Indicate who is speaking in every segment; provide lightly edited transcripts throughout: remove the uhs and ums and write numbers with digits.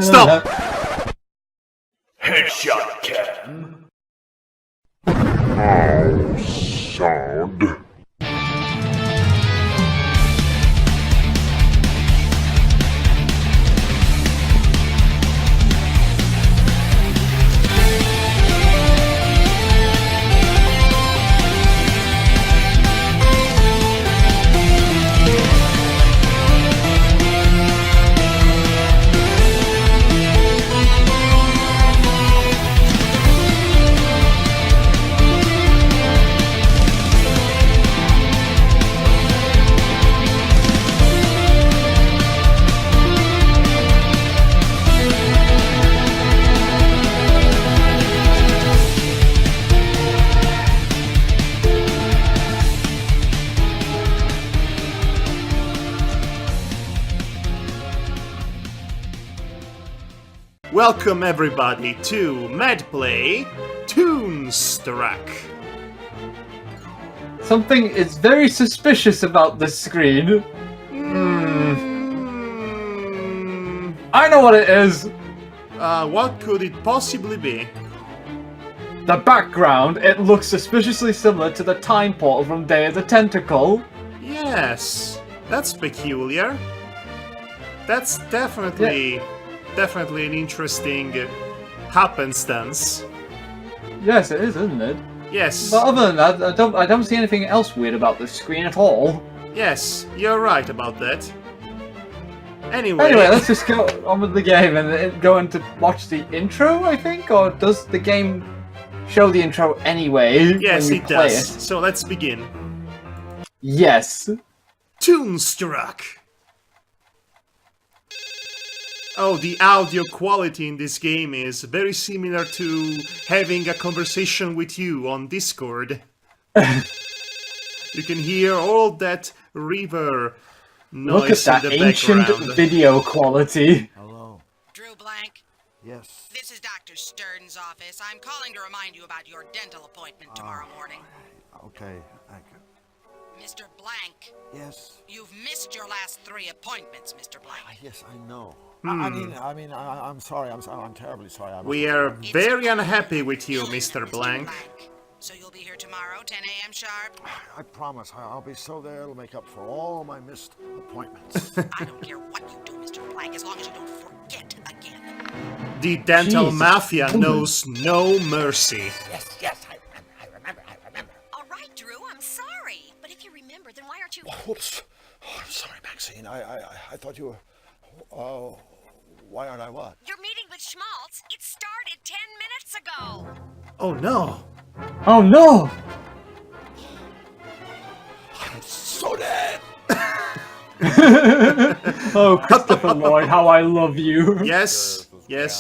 Speaker 1: Stop! Headshot can. How sad.
Speaker 2: Welcome everybody to MADPlay Toonstruck.
Speaker 3: Something is very suspicious about this screen. I know what it is.
Speaker 2: What could it possibly be?
Speaker 3: The background, it looks suspiciously similar to the time portal from Day of the Tentacle.
Speaker 2: Yes, that's peculiar. That's definitely an interesting happenstance.
Speaker 3: Yes, it is, isn't it?
Speaker 2: Yes.
Speaker 3: But other than that, I don't see anything else weird about this screen at all.
Speaker 2: Yes, you're right about that. Anyway,
Speaker 3: let's just go on with the game and go into watch the intro, I think? Or does the game show the intro anyway?
Speaker 2: Yes,
Speaker 3: when you
Speaker 2: it
Speaker 3: play
Speaker 2: does. So let's begin.
Speaker 3: Yes.
Speaker 2: Toonstruck. Oh, the audio quality in this game is very similar to having a conversation with you on Discord. You can hear all that river noise
Speaker 3: Look at that
Speaker 2: in the
Speaker 3: ancient
Speaker 2: background.
Speaker 3: video quality.
Speaker 4: Hello.
Speaker 5: Drew Blank,
Speaker 4: Yes.
Speaker 5: this is Dr. Stern's office. I'm calling to remind you about your dental appointment tomorrow morning.
Speaker 4: Okay. Thank you.
Speaker 5: Mr. Blank,
Speaker 4: Yes.
Speaker 5: you've missed your last 3 appointments, Mr. Blank.
Speaker 4: Yes, I know. I'm sorry. I'm terribly sorry.
Speaker 2: We are very unhappy with you, Mr. Blank.
Speaker 5: So you'll be here tomorrow, 10 a.m. sharp?
Speaker 4: I promise. I'll be so there. It'll make up for all my missed appointments.
Speaker 5: I don't care what you do, Mr. Blank, as long as you don't forget again.
Speaker 2: The dental
Speaker 3: Jesus.
Speaker 2: mafia knows no mercy.
Speaker 4: Yes. I remember.
Speaker 5: All right, Drew, I'm sorry. But if you remember, then why aren't you...
Speaker 4: Oops. Oh, I'm sorry, Maxine. I thought you were. Why aren't I what?
Speaker 5: Your meeting with Schmaltz, it started 10 minutes ago.
Speaker 2: Oh no!
Speaker 3: Oh no!
Speaker 4: I'm so dead.
Speaker 3: Oh, Christopher Lloyd, how I love you.
Speaker 2: Yes,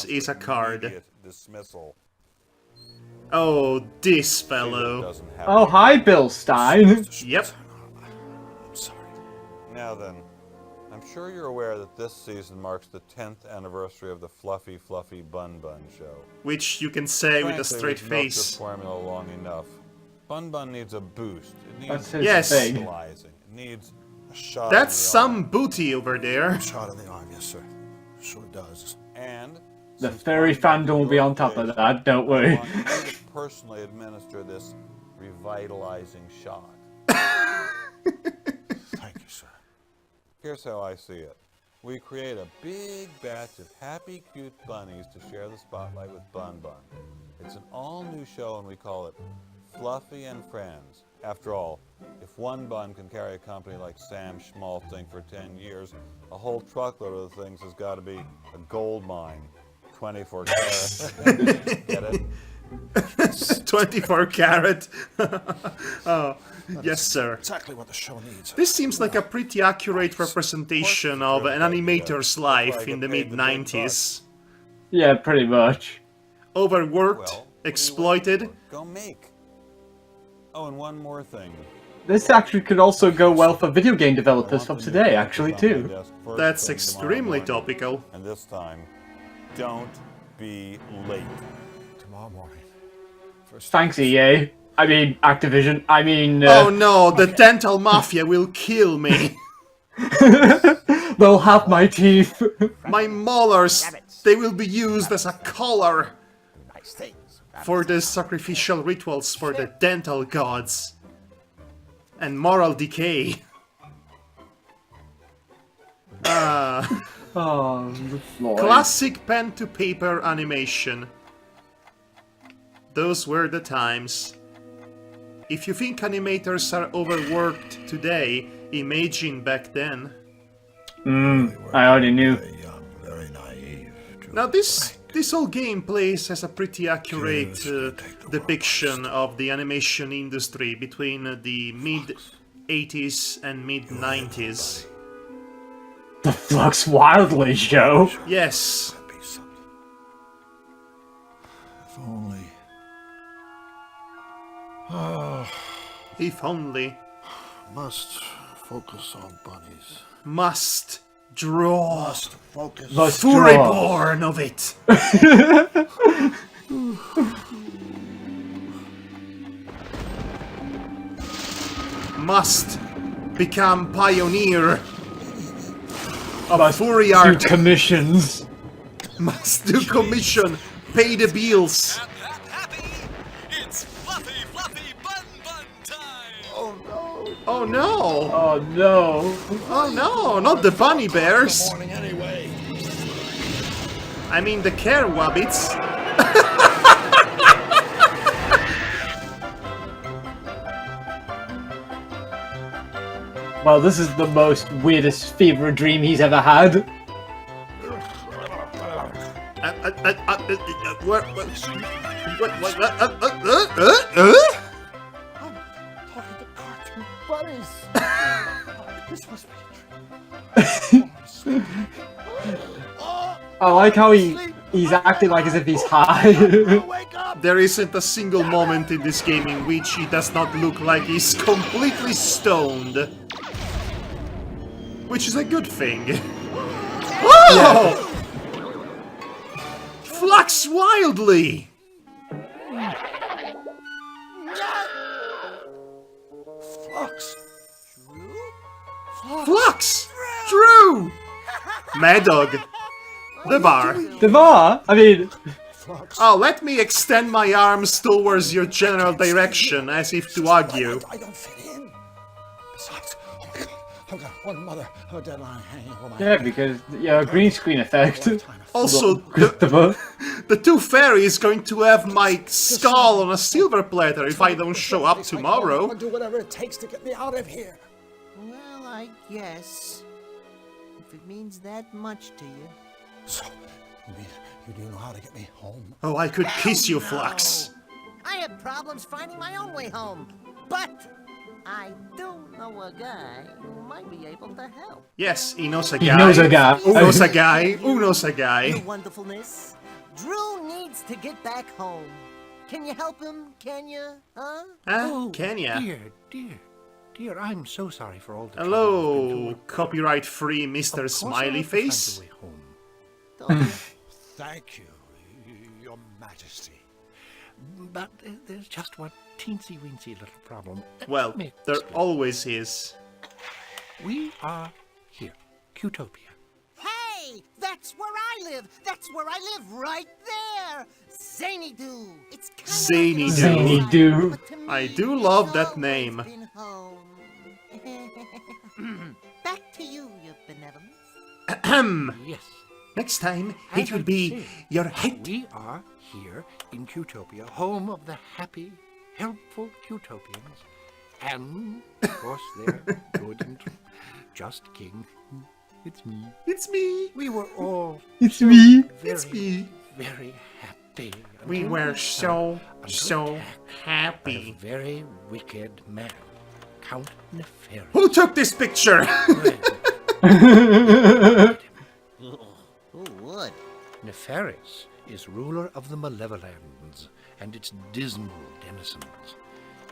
Speaker 2: is a card.
Speaker 6: Dismissal.
Speaker 2: Oh, this fellow.
Speaker 6: Doesn't have
Speaker 3: Oh, hi, Bill Stein.
Speaker 2: Yep.
Speaker 4: I'm sorry.
Speaker 6: Now then, I'm sure you're aware that this season marks the 10th anniversary of the Fluffy Bun Bun show.
Speaker 2: Which you can say with a
Speaker 6: Frankly,
Speaker 2: straight
Speaker 6: we've milked this
Speaker 2: face.
Speaker 6: formula long enough. Bun Bun needs a boost. It needs
Speaker 3: That's his
Speaker 2: Yes.
Speaker 3: thing.
Speaker 6: stabilizing. It needs a shot.
Speaker 2: That's
Speaker 6: in the
Speaker 2: some
Speaker 6: arm.
Speaker 2: booty over there.
Speaker 4: Shot in the arm, yes, sir. Sure does.
Speaker 6: And
Speaker 3: The
Speaker 6: since
Speaker 3: furry
Speaker 6: Bun Bun
Speaker 3: fandom will be
Speaker 6: is
Speaker 3: on top of
Speaker 6: your
Speaker 3: that, don't
Speaker 6: I
Speaker 3: worry.
Speaker 6: want you to personally administer this revitalizing shot.
Speaker 4: Thank you, sir.
Speaker 6: Here's how I see it. We create a big batch of happy, cute bunnies to share the spotlight with Bun Bun. It's an all-new show and we call it Fluffy and Friends. After all, if one bun can carry a company like Sam Schmaltzing for 10 years, a whole truckload of the things has got to be a gold mine. 24 karat. Get it?
Speaker 2: 24 carat. Oh, yes, sir.
Speaker 4: Exactly what the show needs.
Speaker 2: This seems like a pretty accurate representation of an animator's life in the mid-90s.
Speaker 3: Yeah, pretty much.
Speaker 2: Overworked,
Speaker 6: Well,
Speaker 2: exploited.
Speaker 6: go make. Oh, and one more thing.
Speaker 3: This actually could also go well for video game developers of today, actually, too.
Speaker 2: That's extremely topical.
Speaker 6: And this time, don't be late.
Speaker 4: Tomorrow morning. First
Speaker 3: Thanks, EA. I mean, Activision. I mean...
Speaker 2: Oh no, the dental mafia will kill me.
Speaker 3: They'll have my teeth.
Speaker 2: My molars, they will be used as a collar
Speaker 4: nice things.
Speaker 2: for the sacrificial rituals for the dental gods. And moral decay.
Speaker 3: Oh, Lloyd.
Speaker 2: Classic pen to paper animation. Those were the times. If you think animators are overworked today, imagine back then.
Speaker 3: I already knew.
Speaker 4: Very young, very naive.
Speaker 2: Now this whole game plays as a pretty accurate depiction of the animation industry between the mid-80s and mid-90s.
Speaker 3: The Flux Wildly show.
Speaker 2: Yes.
Speaker 4: Be something. If only.
Speaker 2: If only.
Speaker 4: Must focus on bunnies.
Speaker 2: Must draw.
Speaker 4: Must focus.
Speaker 3: The
Speaker 2: Fury
Speaker 3: straw.
Speaker 2: born of it. Must become pioneer of furry
Speaker 3: Do
Speaker 2: art.
Speaker 3: commissions.
Speaker 2: Must do commission. Pay the bills.
Speaker 7: Happy! It's fluffy, fluffy bun bun time!
Speaker 2: Oh no.
Speaker 3: Oh no.
Speaker 2: Oh no. Not the bunny bears.
Speaker 4: Morning anyway.
Speaker 2: I mean the care wabbits.
Speaker 3: Well, this is the most weirdest fever dream he's ever had.
Speaker 2: What?
Speaker 4: Talking to cartoon bunnies. This must be a dream.
Speaker 3: I like how he's acting like as if he's high.
Speaker 4: Wake up!
Speaker 2: There isn't a single moment in this game in which he does not look like he's completely stoned. Which is a good thing. Oh! Flux wildly!
Speaker 4: Flux.
Speaker 2: Flux! Drew! Madhog. The bar.
Speaker 3: The bar? I mean,
Speaker 4: Flux.
Speaker 2: Oh, let me extend my arms towards your general direction, as if to argue.
Speaker 4: I don't fit in. Besides, oh my god, I've got one mother of a deadline hanging over my
Speaker 3: yeah,
Speaker 4: head.
Speaker 3: because, yeah, green screen effect.
Speaker 2: Also,
Speaker 3: Christopher.
Speaker 2: the two fairies going to have my skull on a silver platter if I don't show up tomorrow.
Speaker 4: I'll do whatever it takes to get me out of here.
Speaker 8: Well, I guess. If it means that much to you.
Speaker 4: So, you mean you do know how to get me home?
Speaker 2: Oh, I could kiss you, Flux.
Speaker 8: I had problems finding my own way home. But I do know a guy who might be able to help.
Speaker 2: Yes, he knows a
Speaker 3: He
Speaker 2: guy.
Speaker 3: knows a guy.
Speaker 2: Who knows a guy? Who knows a
Speaker 8: Your
Speaker 2: guy?
Speaker 8: wonderfulness. Drew needs to get back home. Can you help him? Can you? Huh?
Speaker 2: Huh? Kenya.
Speaker 9: Dear, I'm so sorry for all the trouble I've been
Speaker 2: Hello,
Speaker 9: through.
Speaker 2: copyright-free
Speaker 9: Of
Speaker 2: Mr.
Speaker 9: course
Speaker 2: Smiley
Speaker 9: I'll find
Speaker 2: Face.
Speaker 9: a way home.
Speaker 8: Don't you?
Speaker 4: Thank you, Your Majesty.
Speaker 9: But there's just one teensy-weensy little problem.
Speaker 2: Well,
Speaker 9: Admit,
Speaker 2: there
Speaker 9: Spirit.
Speaker 2: always is.
Speaker 9: We are here, Qtopia.
Speaker 8: Hey, that's where I live. That's where I live, right there. Zany Doo. It's kind
Speaker 2: Zany
Speaker 8: of
Speaker 3: Zany Doo.
Speaker 2: I do love that name.
Speaker 8: Been home. Back to you, your benevolence.
Speaker 2: Ahem.
Speaker 9: Yes,
Speaker 2: Next time,
Speaker 9: As
Speaker 2: it will
Speaker 9: I
Speaker 2: be
Speaker 9: say,
Speaker 2: your head.
Speaker 9: we are here in Qtopia, home of the happy, helpful Qtopians. And, of course, they're good and just king. It's me.
Speaker 2: It's me.
Speaker 9: We were all
Speaker 3: It's me.
Speaker 9: very,
Speaker 2: It's me.
Speaker 9: very happy.
Speaker 2: We
Speaker 9: until
Speaker 2: were
Speaker 9: we
Speaker 2: so
Speaker 9: under attack by a
Speaker 2: happy.
Speaker 9: very wicked man, Count Nefarious.
Speaker 2: Who took this picture?
Speaker 8: Who would?
Speaker 9: Nefarious is ruler of the Malevollands and its dismal denizens.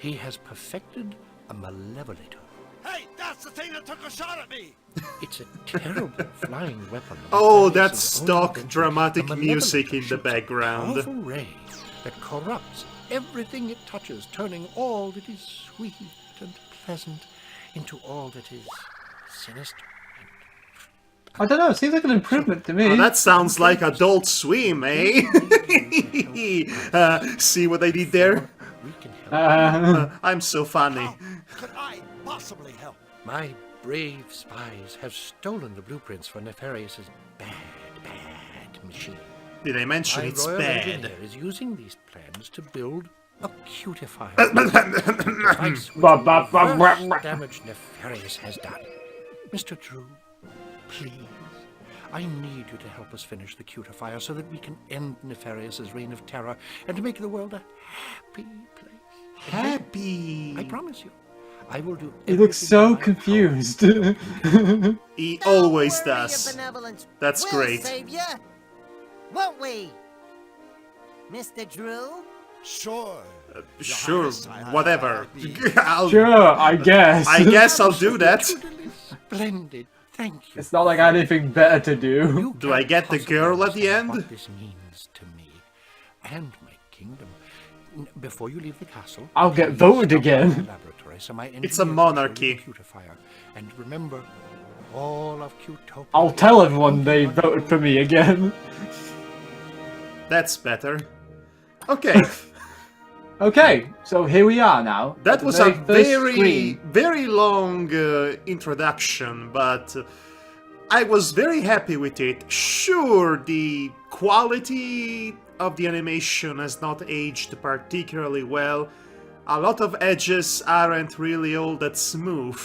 Speaker 9: He has perfected a malevolent.
Speaker 4: Hey, that's the thing that took a shot at me!
Speaker 9: It's a terrible flying weapon.
Speaker 2: Oh,
Speaker 9: that
Speaker 2: that's
Speaker 9: is an
Speaker 2: stock
Speaker 9: invention.
Speaker 2: dramatic
Speaker 9: A
Speaker 2: music in the
Speaker 9: shoots a
Speaker 2: background.
Speaker 9: powerful ray that corrupts everything it touches, turning all that is sweet and pleasant into all that is sinister.
Speaker 3: I don't know, it seems like an improvement to me.
Speaker 2: Oh, that sounds like Adult Swim, eh? See what I did there?
Speaker 9: We can help.
Speaker 2: I'm so funny.
Speaker 4: How could I possibly help?
Speaker 9: My brave spies have stolen the blueprints for Nefarious's bad machine.
Speaker 2: Did I mention
Speaker 9: My
Speaker 2: it's
Speaker 9: royal
Speaker 2: bad?
Speaker 9: engineer is using these plans to build a cutifier. device which will reverse damage Nefarious has done. Mr. Drew, please, I need you to help us finish the cutifier so that we can end Nefarious's reign of terror and to make the world a happy place.
Speaker 2: Happy.
Speaker 9: I promise you, I will do.
Speaker 3: He looks
Speaker 9: everything
Speaker 3: so
Speaker 9: in my power.
Speaker 3: confused.
Speaker 2: He
Speaker 8: Don't
Speaker 2: always
Speaker 8: worry, Your
Speaker 2: does.
Speaker 8: benevolence.
Speaker 2: That's
Speaker 8: We'll
Speaker 2: great.
Speaker 8: save ya, won't we, Mr. Drew?
Speaker 4: Sure.
Speaker 2: Sure, whatever.
Speaker 3: Sure, I guess.
Speaker 2: I guess I'll do that.
Speaker 9: Totally splendid. Thank you.
Speaker 3: It's not like I had anything better to do.
Speaker 9: You
Speaker 2: Do I
Speaker 9: can't
Speaker 2: get the
Speaker 9: possibly
Speaker 2: girl at the
Speaker 9: understand
Speaker 2: end?
Speaker 9: What this means to me and my kingdom. Before you leave the castle,
Speaker 3: I'll get
Speaker 9: please
Speaker 3: voted
Speaker 9: stop by
Speaker 3: again.
Speaker 9: the laboratory so my
Speaker 2: It's a
Speaker 9: engineers can show you
Speaker 2: monarchy.
Speaker 9: the cutifier. And remember, all of Cutopia.
Speaker 3: I'll tell everyone they voted for me again.
Speaker 2: That's better. Okay,
Speaker 3: Okay, so here we are now.
Speaker 2: that
Speaker 3: at the
Speaker 2: was a
Speaker 3: first
Speaker 2: very,
Speaker 3: screen.
Speaker 2: very long introduction, but I was very happy with it. Sure, the quality of the animation has not aged particularly well. A lot of edges aren't really all that smooth.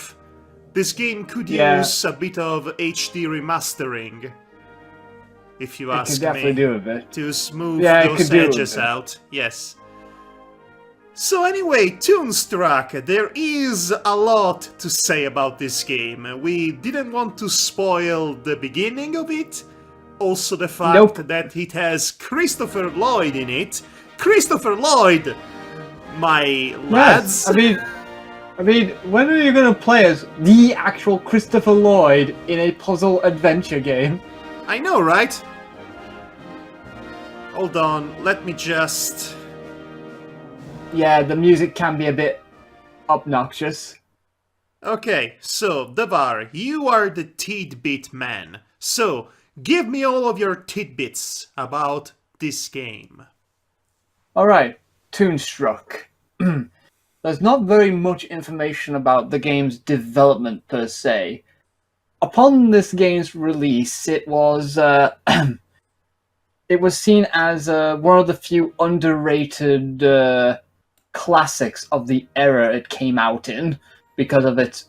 Speaker 2: This game could
Speaker 3: Yeah.
Speaker 2: use a bit of HD remastering, if you
Speaker 3: It
Speaker 2: ask
Speaker 3: could definitely
Speaker 2: me,
Speaker 3: do a bit.
Speaker 2: to smooth
Speaker 3: Yeah, it
Speaker 2: those
Speaker 3: could do a
Speaker 2: edges
Speaker 3: bit.
Speaker 2: out. Yes. So anyway, Toonstruck, there is a lot to say about this game. We didn't want to spoil the beginning of it, also the fact
Speaker 3: Nope.
Speaker 2: that it has Christopher Lloyd in it. Christopher Lloyd, my lads.
Speaker 3: Yes, I mean, when are you gonna play as the actual Christopher Lloyd in a puzzle adventure game?
Speaker 2: I know, right? Hold on, let me just...
Speaker 3: Yeah, the music can be a bit obnoxious.
Speaker 2: Okay, so, Davar, you are the tidbit man. So, give me all of your tidbits about this game.
Speaker 3: Alright, Toonstruck. There's not very much information about the game's development per se. Upon this game's release, it was it was seen as one of the few underrated classics of the era it came out in because of its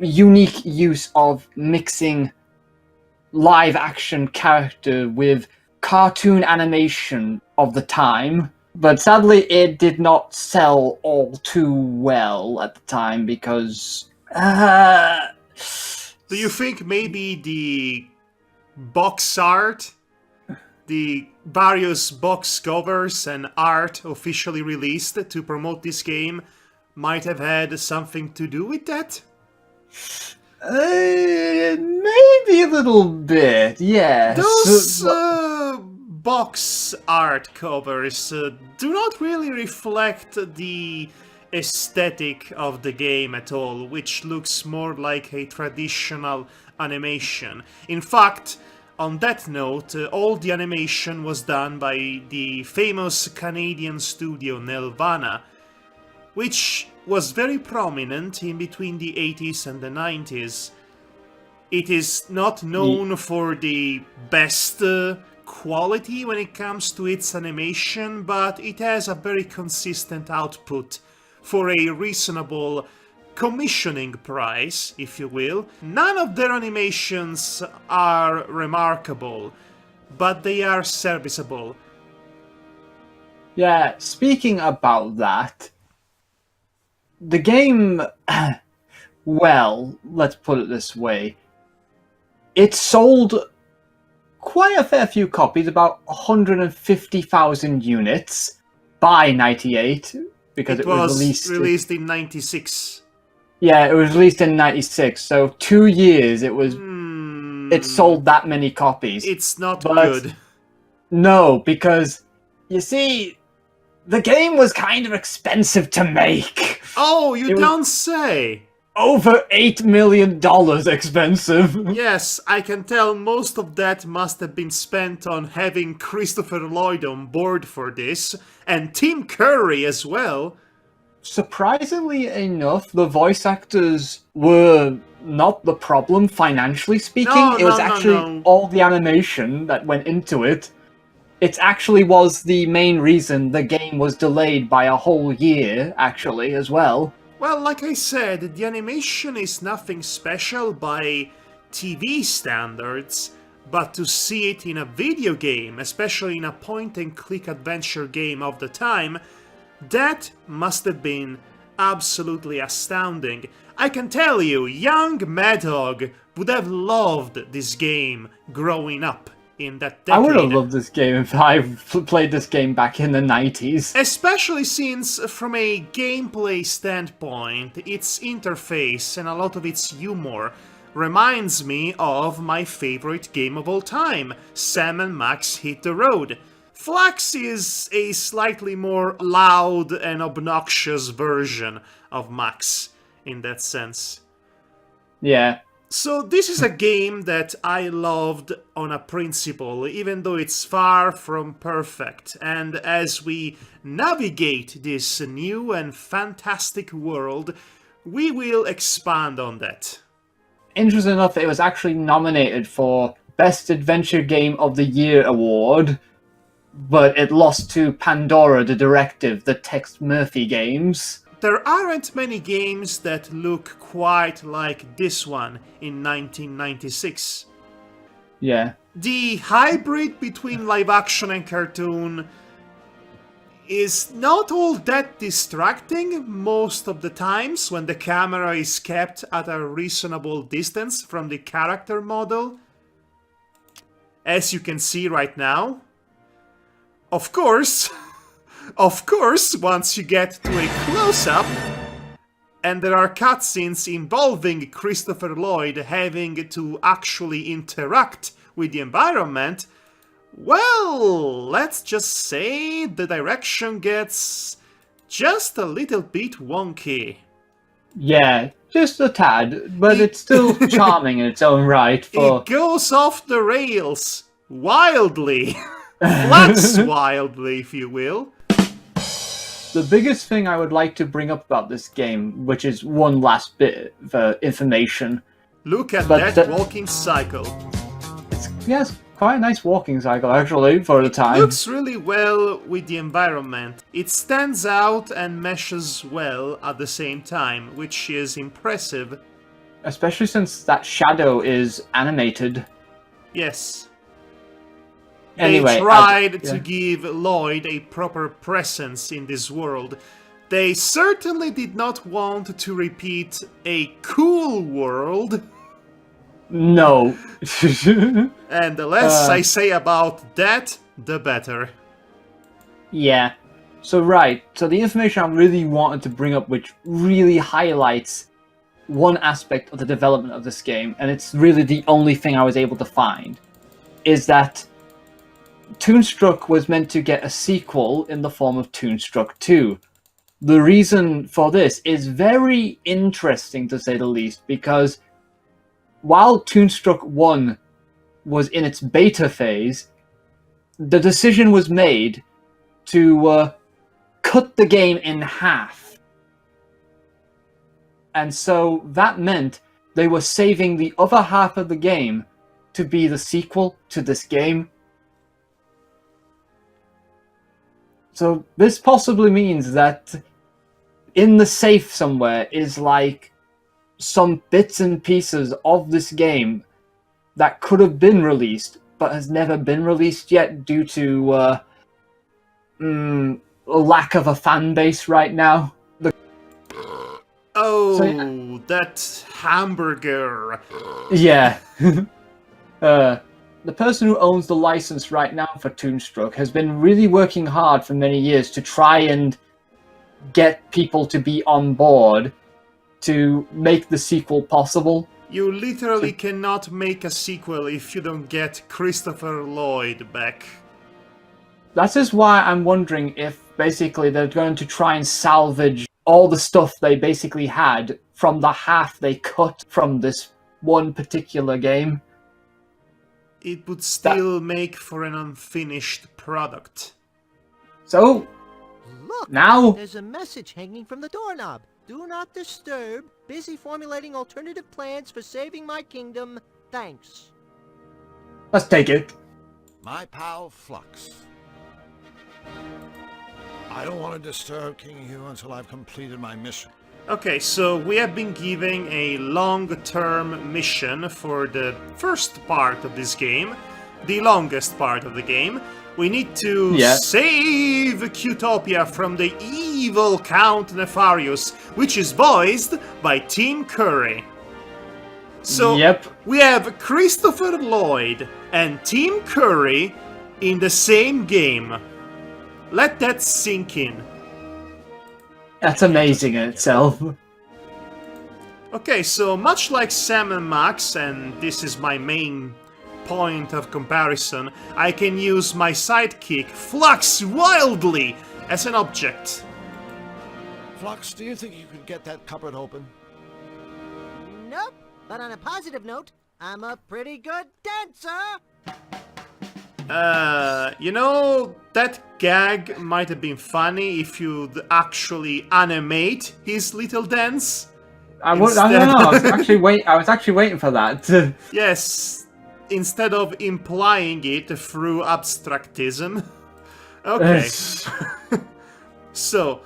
Speaker 3: unique use of mixing live action character with cartoon animation of the time. But sadly, it did not sell all too well at the time because...
Speaker 2: Do you think maybe the box art, the various box covers and art officially released to promote this game might have had something to do with that?
Speaker 3: Maybe a little bit, yes.
Speaker 2: Those box art covers do not really reflect the aesthetic of the game at all, which looks more like a traditional animation. In fact, on that note, all the animation was done by the famous Canadian studio Nelvana, which was very prominent in between the 80s and the 90s. It is not known for the best quality when it comes to its animation, but it has a very consistent output for a reasonable commissioning price, if you will. None of their animations are remarkable, but they are serviceable.
Speaker 3: Yeah, speaking about that, the game, well, let's put it this way, it sold quite a fair few copies, about 150,000 units by 98. because
Speaker 2: It
Speaker 3: it was
Speaker 2: was
Speaker 3: released.
Speaker 2: released in 96.
Speaker 3: Yeah, it was released in 96, so 2 years it was. It sold that many copies.
Speaker 2: It's not
Speaker 3: But
Speaker 2: good.
Speaker 3: no, because you see, the game was kind of expensive to make.
Speaker 2: Oh, you
Speaker 3: It was-
Speaker 2: don't say!
Speaker 3: Over $8 million expensive.
Speaker 2: Yes, I can tell most of that must have been spent on having Christopher Lloyd on board for this, and Tim Curry as well.
Speaker 3: Surprisingly enough, the voice actors were not the problem, financially speaking.
Speaker 2: No,
Speaker 3: It was
Speaker 2: no,
Speaker 3: actually
Speaker 2: no.
Speaker 3: all the animation that went into it. It actually was the main reason the game was delayed by a whole year, actually, as well.
Speaker 2: Well, like I said, the animation is nothing special by TV standards, but to see it in a video game, especially in a point-and-click adventure game of the time, that must have been absolutely astounding. I can tell you, young Madhog would have loved this game growing up in that decade.
Speaker 3: I would have loved this game if I played this game back in the 90s.
Speaker 2: Especially since, from a gameplay standpoint, its interface and a lot of its humor reminds me of my favorite game of all time, Sam and Max Hit the Road. Flax is a slightly more loud and obnoxious version of Max, in that sense.
Speaker 3: Yeah.
Speaker 2: So this is a game that I loved on a principle, even though it's far from perfect. And as we navigate this new and fantastic world, we will expand on that.
Speaker 3: Interesting enough, it was actually nominated for Best Adventure Game of the Year award, but it lost to Pandora the Directive, the Tex Murphy games.
Speaker 2: There aren't many games that look quite like this one in 1996.
Speaker 3: Yeah.
Speaker 2: The hybrid between live action and cartoon is not all that distracting most of the times when the camera is kept at a reasonable distance from the character model, as you can see right now. Of course, once you get to a close-up, and there are cutscenes involving Christopher Lloyd having to actually interact with the environment, well, let's just say the direction gets just a little bit wonky.
Speaker 3: Yeah, just a tad, but it's still charming in its own right.
Speaker 2: It goes off the rails wildly. Flats wildly, if you will.
Speaker 3: The biggest thing I would like to bring up about this game, which is one last bit of information.
Speaker 2: Look at that walking cycle.
Speaker 3: Yes, quite a nice walking cycle, actually, for the time.
Speaker 2: It looks really well with the environment. It stands out and meshes well at the same time, which is impressive.
Speaker 3: Especially since that shadow is animated.
Speaker 2: Yes.
Speaker 3: Anyway,
Speaker 2: they tried to give Lloyd a proper presence in this world. They certainly did not want to repeat a cool world.
Speaker 3: No.
Speaker 2: And the less I say about that, the better.
Speaker 3: Yeah. So the information I really wanted to bring up, which really highlights one aspect of the development of this game, and it's really the only thing I was able to find, is that Toonstruck was meant to get a sequel in the form of Toonstruck 2. The reason for this is very interesting, to say the least, because while Toonstruck 1 was in its beta phase, the decision was made to cut the game in half. And so that meant they were saving the other half of the game to be the sequel to this game. So this possibly means that in the safe somewhere is like some bits and pieces of this game that could have been released but has never been released yet due to a lack of a fan base right now.
Speaker 2: That hamburger.
Speaker 3: Yeah. The person who owns the license right now for Toonstruck has been really working hard for many years to try and get people to be on board to make the sequel possible.
Speaker 2: You literally cannot make a sequel if you don't get Christopher Lloyd back.
Speaker 3: That is why I'm wondering if basically they're going to try and salvage all the stuff they basically had from the half they cut from this one particular game.
Speaker 2: It would still make for an unfinished product.
Speaker 3: So,
Speaker 8: Look,
Speaker 3: now...
Speaker 8: there's a message hanging from the doorknob. Do not disturb. Busy formulating alternative plans for saving my kingdom. Thanks.
Speaker 3: Let's take it.
Speaker 4: My pal Flux. I don't want to disturb King Hugh until I've completed my mission.
Speaker 2: Okay, so we have been given a long-term mission for the first part of this game, the longest part of the game. We need to save Qtopia from the evil Count Nefarious, which is voiced by Tim Curry. So we have Christopher Lloyd and Tim Curry in the same game. Let that sink in.
Speaker 3: That's amazing in itself.
Speaker 2: Okay, so much like Sam and Max, and this is my main point of comparison, I can use my sidekick, Flux, wildly as an object.
Speaker 4: Flux, do you think you could get that cupboard open?
Speaker 8: Nope. But on a positive note, I'm a pretty good dancer.
Speaker 2: You know, that gag might have been funny if you'd actually animate his little dance.
Speaker 3: I don't know. I was actually waiting for that.
Speaker 2: Yes, instead of implying it through abstractism. Okay. So,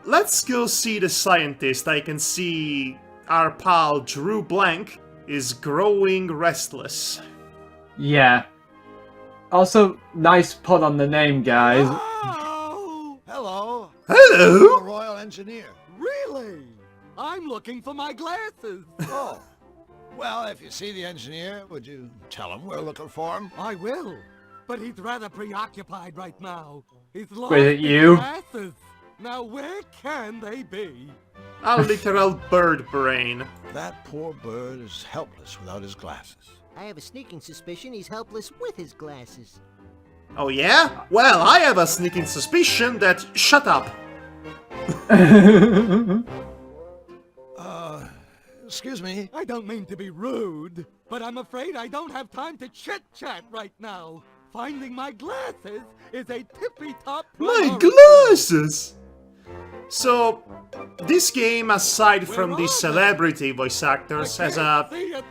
Speaker 2: let's go see the scientist. I can see our pal Drew Blank is growing restless.
Speaker 3: Yeah. Also, nice pun on the name, guys.
Speaker 4: Oh, hello.
Speaker 2: Hello.
Speaker 4: I'm a royal engineer.
Speaker 7: Really? I'm looking for my glasses.
Speaker 4: Oh. Well, if you see the engineer, would you tell him we're looking for him?
Speaker 7: I will. But he's rather preoccupied right now. He's lost
Speaker 3: With
Speaker 7: his
Speaker 3: you?
Speaker 7: glasses. Now where can they be?
Speaker 2: A literal bird brain.
Speaker 4: That poor bird is helpless without his glasses.
Speaker 8: I have a sneaking suspicion he's helpless with his glasses.
Speaker 2: Oh yeah? Well, I have a sneaking suspicion that... Shut up!
Speaker 4: Excuse me?
Speaker 7: I don't mean to be rude, but I'm afraid I don't have time to chit-chat right now. Finding my glasses is a tippy-top
Speaker 2: My
Speaker 7: priority.
Speaker 2: glasses! So, this game, aside from the celebrity voice actors, has a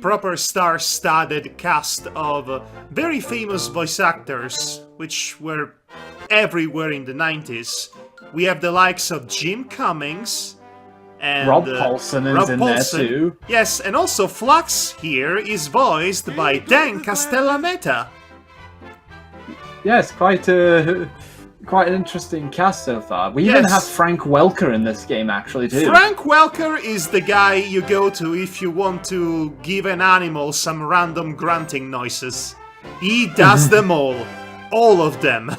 Speaker 2: proper star-studded cast of very famous voice actors, which were everywhere in the 90s. We have the likes of Jim Cummings, and
Speaker 3: Rob Paulson is in there too.
Speaker 2: Yes, and also Flux here is voiced by Dan Castellaneta.
Speaker 3: Yes, quite an interesting cast so far. We even have Frank Welker in this game, actually, too.
Speaker 2: Frank Welker is the guy you go to if you want to give an animal some random grunting noises. He does them all of them.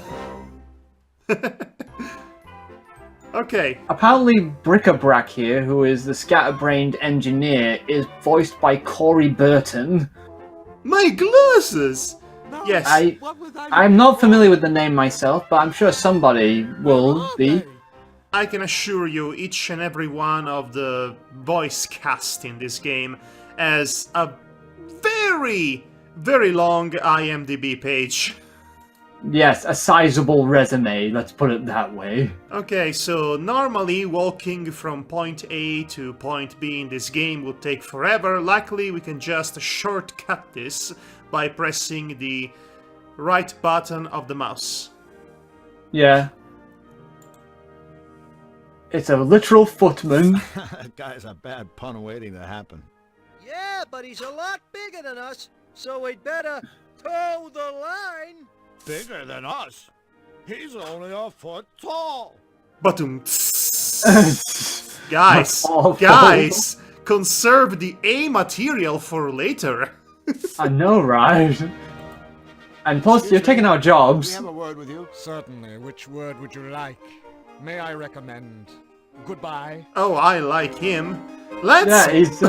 Speaker 2: Okay.
Speaker 3: Apparently, Bric-a-Brac here, who is the scatterbrained engineer, is voiced by Corey Burton.
Speaker 2: My glasses! Yes.
Speaker 3: I'm not familiar with the name myself, but I'm sure somebody will be.
Speaker 2: I can assure you, each and every one of the voice cast in this game has a very, very long IMDb page.
Speaker 3: Yes, a sizable resume, let's put it that way.
Speaker 2: Okay, so normally walking from point A to point B in this game would take forever. Luckily, we can just shortcut this by pressing the right button of the mouse.
Speaker 3: Yeah. It's a literal footman.
Speaker 4: That guy's a bad pun waiting to happen.
Speaker 8: Yeah, but he's a lot bigger than us, so we'd better toe the line.
Speaker 4: Bigger than us? He's only a foot tall.
Speaker 2: Guys, conserve the A material for later.
Speaker 3: I know, right? And plus, you're taking our jobs.
Speaker 4: We have a word with you.
Speaker 9: Certainly. Which word would you like?
Speaker 7: may I recommend goodbye?
Speaker 2: Oh, I like him. Let's
Speaker 3: Yeah, he's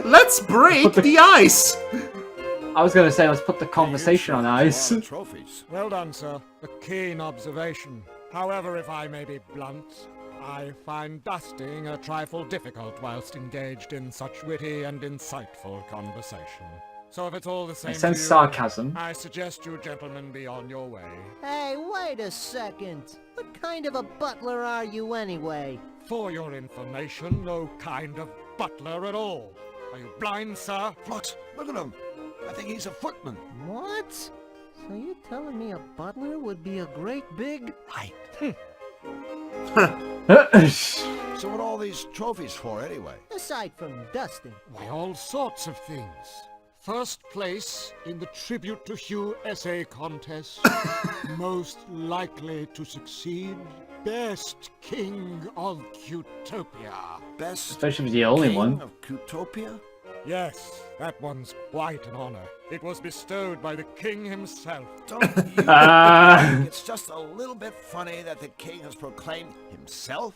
Speaker 2: let's break the ice.
Speaker 3: I was gonna say, let's put the conversation on ice.
Speaker 4: Trophies.
Speaker 7: Well done, sir. A keen observation. However, if I may be blunt, I find dusting a trifle difficult whilst engaged in such witty and insightful conversation. So if it's all the same
Speaker 3: I
Speaker 7: to
Speaker 3: sense
Speaker 7: you,
Speaker 3: sarcasm.
Speaker 7: I suggest you gentlemen be on your way.
Speaker 8: Hey, wait a second. What kind of a butler are you anyway?
Speaker 7: For your information, no kind of butler at all. Are you blind, sir?
Speaker 4: Flux, look at him. I think he's a footman.
Speaker 8: What? So you're telling me a butler would be a great big...
Speaker 4: Right. So what are all these trophies for anyway?
Speaker 8: Aside from dusting.
Speaker 7: Why, all sorts of things. First place in the Tribute to Hugh essay contest. Most likely to succeed. Best King of Cutopia.
Speaker 4: Best
Speaker 3: Especially if he's the only
Speaker 4: king
Speaker 3: one.
Speaker 4: of Cutopia?
Speaker 7: Yes, that one's quite an honor. It was bestowed by the king himself.
Speaker 4: Don't you think it's just a little bit funny that the king has proclaimed himself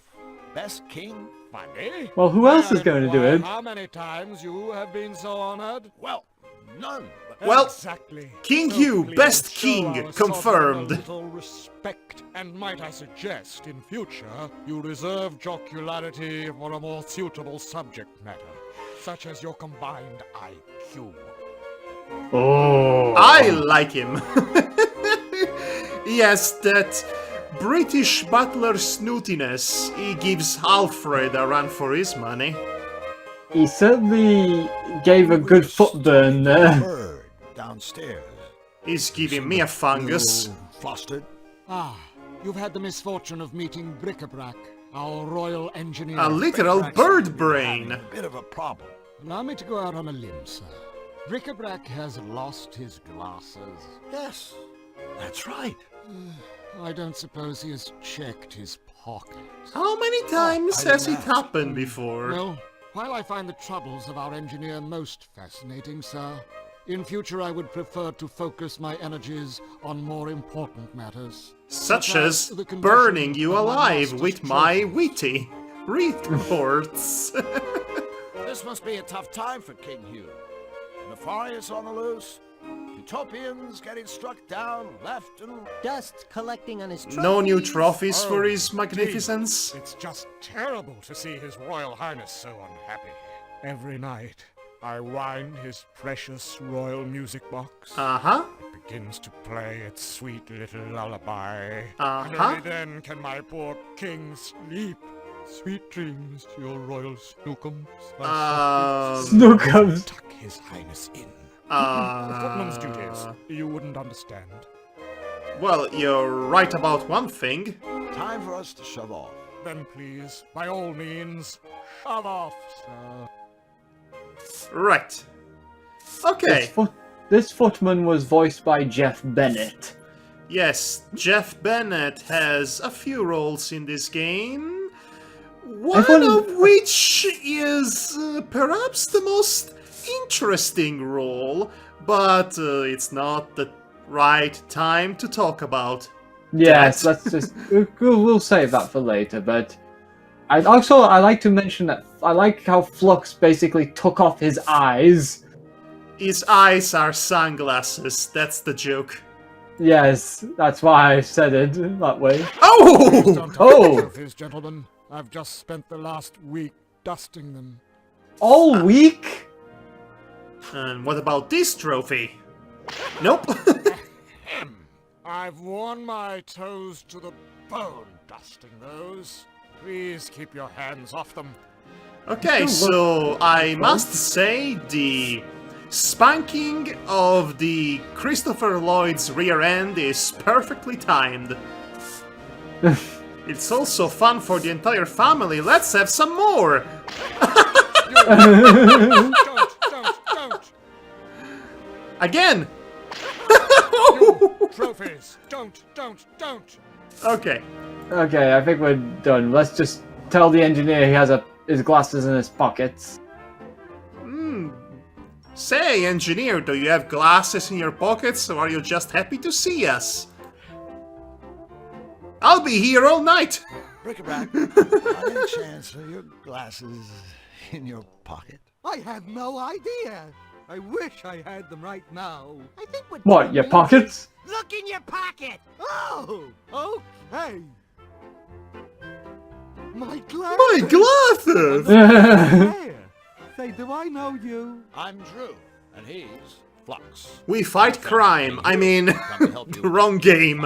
Speaker 4: best king?
Speaker 7: Funny?
Speaker 3: Well, who else is going to do it?
Speaker 7: How many times you have been so honored?
Speaker 4: Well, none. But
Speaker 2: Well,
Speaker 7: Exactly.
Speaker 2: King
Speaker 7: So
Speaker 2: Hugh,
Speaker 7: please
Speaker 2: best
Speaker 7: show
Speaker 2: king,
Speaker 7: our sovereign
Speaker 2: confirmed.
Speaker 7: a little respect, and might I suggest, in future, you reserve jocularity for a more suitable subject matter, such as your combined IQ.
Speaker 3: Oh.
Speaker 2: I like him. Yes, that British butler snootiness. He gives Alfred a run for his money.
Speaker 3: He certainly gave a good foot burn there.
Speaker 4: Bird downstairs.
Speaker 2: He's giving me a fungus.
Speaker 4: Little flustered.
Speaker 7: Ah, you've had the misfortune of meeting Bric-a-Brac, our royal engineer.
Speaker 2: A literal
Speaker 4: Braxton,
Speaker 2: bird
Speaker 4: you're
Speaker 2: brain.
Speaker 4: having a bit of a problem.
Speaker 7: Allow me to go out on a limb, sir. Bric-a-Brac has lost his glasses.
Speaker 4: Yes, that's right.
Speaker 7: I don't suppose he has checked his pockets.
Speaker 2: How many times
Speaker 4: I
Speaker 2: has it
Speaker 4: didn't ask.
Speaker 2: happened before?
Speaker 7: Well, while I find the troubles of our engineer most fascinating, sir, in future I would prefer to focus my energies on more important matters.
Speaker 2: Such as
Speaker 7: the condition
Speaker 2: burning you
Speaker 7: of my
Speaker 2: alive
Speaker 7: master's
Speaker 2: with my
Speaker 7: trophies.
Speaker 2: witty reports.
Speaker 4: This must be a tough time for King Hugh. Nefarious on the loose, Utopians getting struck down left and right.
Speaker 8: Dust collecting on his trophies.
Speaker 2: No new trophies for
Speaker 7: Oh,
Speaker 2: his magnificence.
Speaker 7: It's just terrible to see His Royal Highness so unhappy. Every night, I wind his precious royal music box.
Speaker 2: Uh-huh.
Speaker 7: It begins to play its sweet little lullaby.
Speaker 2: Uh-huh.
Speaker 7: And only then can my poor king sleep. Sweet dreams, your royal snookums.
Speaker 3: Snookums.
Speaker 7: Tuck His Highness in. The footman's
Speaker 2: Uh,
Speaker 7: duties. You wouldn't understand.
Speaker 2: well, you're right about one thing.
Speaker 4: Time for us to shove off.
Speaker 7: Then please, by all means, shove off, sir.
Speaker 2: Right. Okay.
Speaker 3: This footman was voiced by Jeff Bennett.
Speaker 2: Yes, Jeff Bennett has a few roles in this game. One
Speaker 3: found-
Speaker 2: of which is perhaps the most interesting role, but it's not the right time to talk about.
Speaker 3: Yes,
Speaker 2: that.
Speaker 3: let's just we'll save that for later. But I like to mention that I like how Flux basically took off his eyes.
Speaker 2: His eyes are sunglasses, that's the joke.
Speaker 3: Yes, that's why I said it that way.
Speaker 2: Oh!
Speaker 7: Don't
Speaker 3: Oh!
Speaker 7: trophies, gentlemen. I've just spent the last week dusting them.
Speaker 3: All week?
Speaker 2: And what about this trophy? Nope.
Speaker 7: I've worn my toes to the bone dusting those. Please keep your hands off them.
Speaker 2: Okay, so I must say the spanking of the Christopher Lloyd's rear end is perfectly timed. It's also fun for the entire family. Let's have some more!
Speaker 7: Don't!
Speaker 2: Again!
Speaker 7: You trophies! Don't!
Speaker 2: Okay.
Speaker 3: Okay, I think we're done. Let's just tell the engineer he has his glasses in his pockets.
Speaker 2: Say, engineer, do you have glasses in your pockets, or are you just happy to see us? I'll be here all night.
Speaker 4: Bric-a-brac, by any chance are your glasses in your pocket?
Speaker 7: I have no idea. I wish I had them right now.
Speaker 8: I think what
Speaker 3: What, your pockets?
Speaker 8: Look in your pocket!
Speaker 7: Oh, okay. My glasses.
Speaker 2: My glasses!
Speaker 7: There. Say, do I know you?
Speaker 4: I'm Drew, and he's Flux.
Speaker 2: We fight crime. I mean,
Speaker 4: Come to help you.
Speaker 2: wrong game.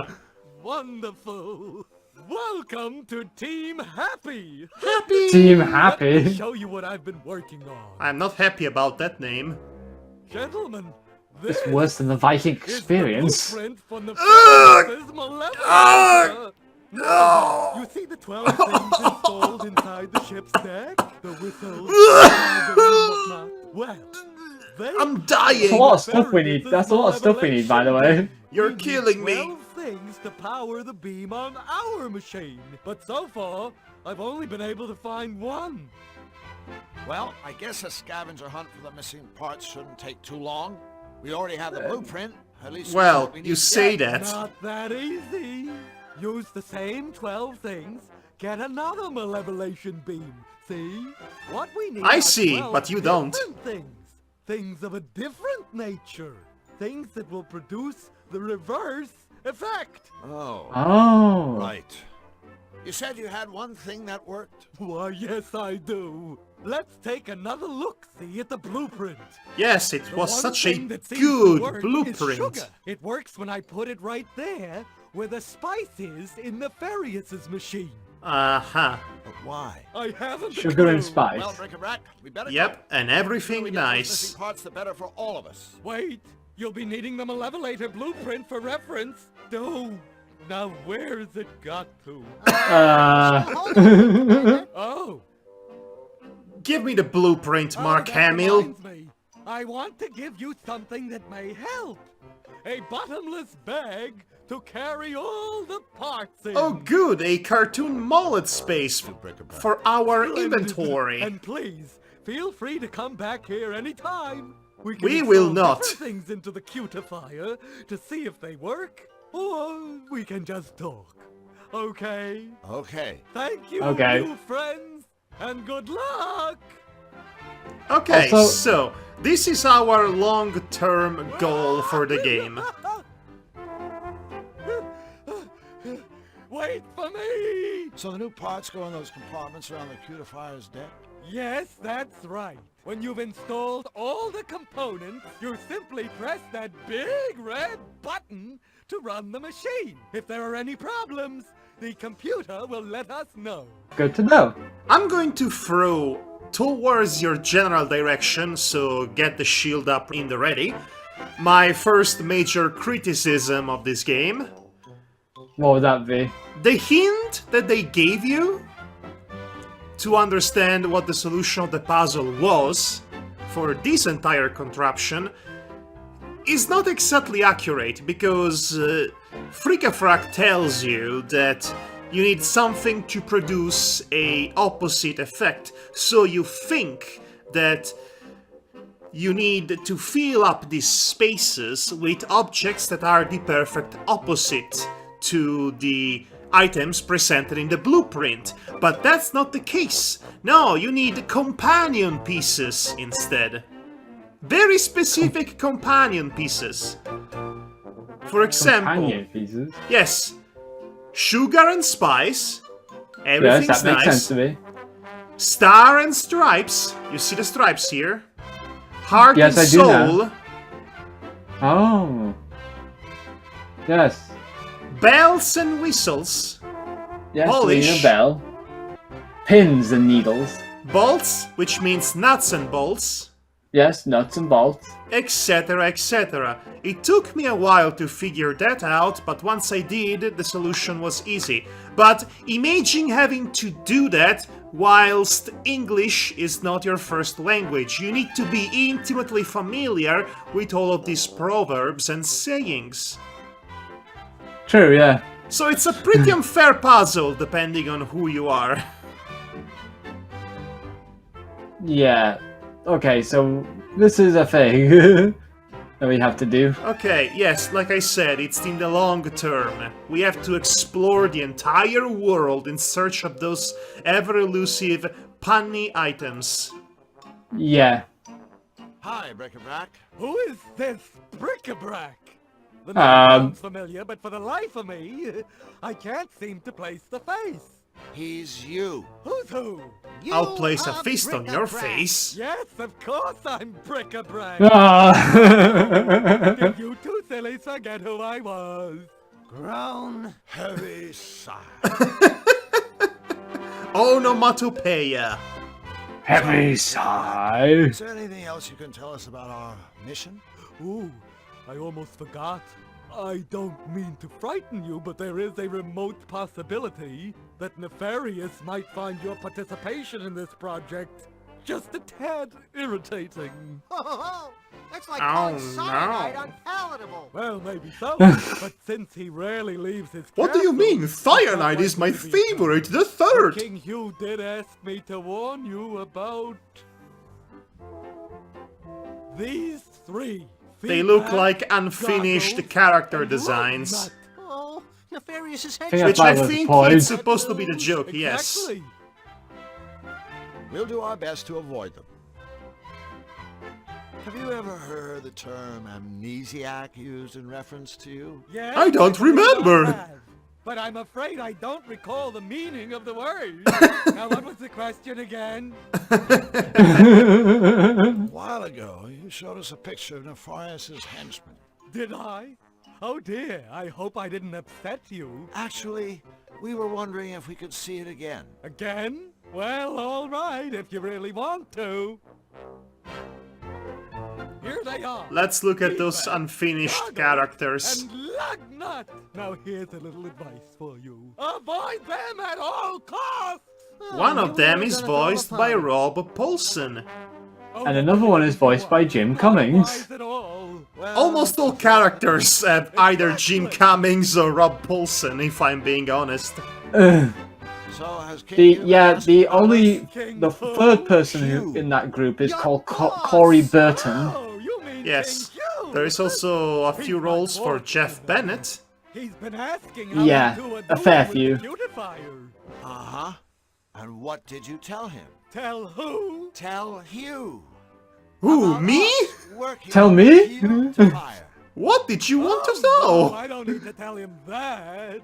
Speaker 7: Wonderful. Welcome to Team Happy.
Speaker 2: Happy.
Speaker 3: Team
Speaker 7: Let me
Speaker 3: Happy.
Speaker 7: show you what I've been working on.
Speaker 2: I'm not happy about that name.
Speaker 7: Gentlemen, this
Speaker 3: It's worse than the Viking
Speaker 7: is the
Speaker 3: experience.
Speaker 7: blueprint from the
Speaker 2: Ugh!
Speaker 7: Princess Maleficent. Now, you see the 12 things installed inside the ship's deck? The whistle, the whatnot. Well, they
Speaker 2: I'm
Speaker 3: That's a
Speaker 2: dying.
Speaker 3: lot of stuff we need. That's a lot of stuff we need, by the way.
Speaker 2: You're
Speaker 7: We need
Speaker 2: killing me.
Speaker 7: 12 things to power the beam on our machine. But so far, I've only been able to find one.
Speaker 4: Well, I guess a scavenger hunt for the missing parts shouldn't take too long. We already have the blueprint. At least we know
Speaker 2: Well,
Speaker 4: what we
Speaker 2: you
Speaker 4: need.
Speaker 2: say that.
Speaker 7: Not that easy. Use the same 12 things, get another malevolation beam. See? What we need
Speaker 2: I
Speaker 7: are
Speaker 2: see,
Speaker 7: 12
Speaker 2: but you don't.
Speaker 7: different things. Things of a different nature. Things that will produce the reverse effect.
Speaker 4: Oh,
Speaker 3: Oh.
Speaker 4: right. You said you had one thing that worked?
Speaker 7: Why, yes, I do. Let's take another look-see at the blueprint.
Speaker 2: Yes, it
Speaker 7: The
Speaker 2: was
Speaker 7: one
Speaker 2: such a
Speaker 7: thing that seems to
Speaker 2: good
Speaker 7: work is
Speaker 2: blueprint.
Speaker 7: sugar. It works when I put it right there, where the spice is in Nefarious' machine.
Speaker 2: Uh-huh.
Speaker 4: But why?
Speaker 7: I haven't a
Speaker 3: Sugar and
Speaker 7: clue.
Speaker 3: spice.
Speaker 4: Well, Bric-a-brac, we better go.
Speaker 2: Yep, and
Speaker 4: The sooner
Speaker 2: everything
Speaker 4: we get those
Speaker 2: nice.
Speaker 4: missing parts, the better for all of us.
Speaker 7: Wait, you'll be needing the Malevolator blueprint for reference. Oh, now where's it got to?
Speaker 8: Hold on.
Speaker 7: Oh,
Speaker 2: Give me the blueprint, Mark
Speaker 7: that
Speaker 2: Hamill.
Speaker 7: reminds me. I want to give you something that may help. A bottomless bag to carry all the parts in.
Speaker 2: Oh good, a cartoon mullet space for our
Speaker 7: Splendid.
Speaker 2: inventory.
Speaker 7: And please, feel free to come back here anytime.
Speaker 2: We
Speaker 7: can
Speaker 2: will
Speaker 7: install
Speaker 2: not.
Speaker 7: different things into the cutifier to see if they work, or we can just talk. Okay?
Speaker 4: Okay.
Speaker 7: Thank you,
Speaker 3: Okay.
Speaker 7: new friends, and good luck!
Speaker 2: Okay,
Speaker 3: Also-
Speaker 2: so this is our long-term goal for the game.
Speaker 7: Wait for me!
Speaker 4: So the new parts go in those compartments around the cutifier's deck?
Speaker 7: Yes, that's right. When you've installed all the components, you simply press that big red button to run the machine. If there are any problems, the computer will let us know.
Speaker 3: Good to know.
Speaker 2: I'm going to throw towards your general direction, so get the shield up in the ready. My first major criticism of this game.
Speaker 3: What would that be?
Speaker 2: The hint that they gave you to understand what the solution of the puzzle was for this entire contraption is not exactly accurate, because Fricafrac tells you that you need something to produce a opposite effect, so you think that you need to fill up these spaces with objects that are the perfect opposite to the items presented in the blueprint. But that's not the case. No, you need companion pieces instead. Very specific companion pieces. For example,
Speaker 3: Companion pieces.
Speaker 2: yes, sugar and spice.
Speaker 3: Yes,
Speaker 2: Everything's
Speaker 3: that makes
Speaker 2: nice.
Speaker 3: sense to me.
Speaker 2: Star and stripes. You see the stripes here. Heart
Speaker 3: Yes,
Speaker 2: and
Speaker 3: I do now.
Speaker 2: soul.
Speaker 3: Oh. Yes.
Speaker 2: Bells and whistles.
Speaker 3: Yes,
Speaker 2: Polish.
Speaker 3: ring a bell. Pins and needles.
Speaker 2: Bolts, which means nuts and bolts.
Speaker 3: Yes, nuts and bolts.
Speaker 2: Etc, etc. It took me a while to figure that out, but once I did, the solution was easy. But imagine having to do that whilst English is not your first language. You need to be intimately familiar with all of these proverbs and sayings.
Speaker 3: True, yeah.
Speaker 2: So it's a pretty unfair puzzle, depending on who you are.
Speaker 3: Yeah. Okay, so this is a thing. that we have to do.
Speaker 2: Okay, yes, like I said, it's in the long term. We have to explore the entire world in search of those ever-elusive punny items.
Speaker 3: Yeah.
Speaker 4: Hi, Bric-a-Brac.
Speaker 10: Who is this bric-a-brac? The name sounds familiar, but for the life of me, I can't seem to place the face.
Speaker 4: He's you.
Speaker 10: Who's who?
Speaker 8: You
Speaker 2: I'll place a
Speaker 8: are
Speaker 2: fist on your
Speaker 8: Bric-a-Brac.
Speaker 10: Yes,
Speaker 2: face.
Speaker 10: of course I'm bric-a-brac.
Speaker 3: Ah.
Speaker 10: Did you two sillies forget who I was?
Speaker 8: Grown.
Speaker 4: Heavy sigh.
Speaker 2: Onomatopoeia.
Speaker 3: Heavy sigh.
Speaker 4: Is there anything else you can tell us about our mission?
Speaker 10: Ooh, I almost forgot. I don't mean to frighten you, but there is a remote possibility that Nefarious might find your participation in this project just a tad irritating.
Speaker 8: That's like
Speaker 2: Oh,
Speaker 8: calling cyanide
Speaker 2: no.
Speaker 8: unpalatable.
Speaker 10: Well, maybe so, but since he rarely leaves his
Speaker 2: What do you
Speaker 10: castle,
Speaker 2: mean?
Speaker 10: it's not
Speaker 2: Cyanide is my
Speaker 10: likely to be a
Speaker 2: favorite, the
Speaker 10: But
Speaker 2: third!
Speaker 10: King Hugh did ask me to warn you about these three.
Speaker 2: They look
Speaker 10: feedback,
Speaker 2: like unfinished
Speaker 10: goggles,
Speaker 2: character
Speaker 10: and
Speaker 2: designs.
Speaker 10: roadmap.
Speaker 8: Oh, Nefarious'
Speaker 3: think
Speaker 8: head.
Speaker 2: Which
Speaker 3: that
Speaker 2: I
Speaker 3: was the
Speaker 2: think
Speaker 3: point.
Speaker 2: it's supposed to be the joke, yes.
Speaker 10: Exactly.
Speaker 4: We'll do our best to avoid them. Have you ever heard the term amnesiac used in reference to you?
Speaker 10: Yes,
Speaker 2: I don't
Speaker 10: believe
Speaker 2: remember.
Speaker 10: I have, but I'm afraid I don't recall the meaning of the word. Now, what was the question again?
Speaker 4: A while ago, you showed us a picture of Nefarious' henchman.
Speaker 10: Did I? Oh dear, I hope I didn't upset you.
Speaker 4: Actually, we were wondering if we could see it again.
Speaker 10: Again? Well, all right, if you really want to. Here they are.
Speaker 2: Let's look at those
Speaker 10: Feedback,
Speaker 2: unfinished
Speaker 10: goggles,
Speaker 2: characters.
Speaker 10: And Lugnut! Now here's a little advice for you. Avoid them at all costs!
Speaker 2: One of them is
Speaker 8: gonna throw a
Speaker 2: voiced by
Speaker 8: party.
Speaker 2: Rob Paulson.
Speaker 3: And another one is voiced by Jim Cummings.
Speaker 10: Wise at all.
Speaker 4: Well,
Speaker 2: Almost all characters have either Jim Cummings or Rob Paulson, if I'm being honest.
Speaker 3: Ugh.
Speaker 4: so has King Hugh asked
Speaker 3: The
Speaker 4: about
Speaker 3: only
Speaker 10: King
Speaker 3: the
Speaker 10: Hugh.
Speaker 3: third person who in that group is called Corey Burton.
Speaker 10: Oh, you mean
Speaker 2: Yes.
Speaker 10: King Hugh?
Speaker 2: There is also a few roles for Jeff Bennett.
Speaker 10: He's been asking how
Speaker 3: Yeah,
Speaker 10: you two are
Speaker 3: a
Speaker 10: doing
Speaker 3: fair
Speaker 10: with
Speaker 3: few.
Speaker 10: the beautifier.
Speaker 4: Uh-huh. And what did you tell him?
Speaker 10: Tell who?
Speaker 4: Tell Hugh.
Speaker 2: Who,
Speaker 4: About
Speaker 2: me?
Speaker 4: us working
Speaker 3: Tell
Speaker 4: with
Speaker 3: me?
Speaker 4: Hugh to fire.
Speaker 2: What did you want to
Speaker 10: No,
Speaker 2: know?
Speaker 10: I don't need to tell him that.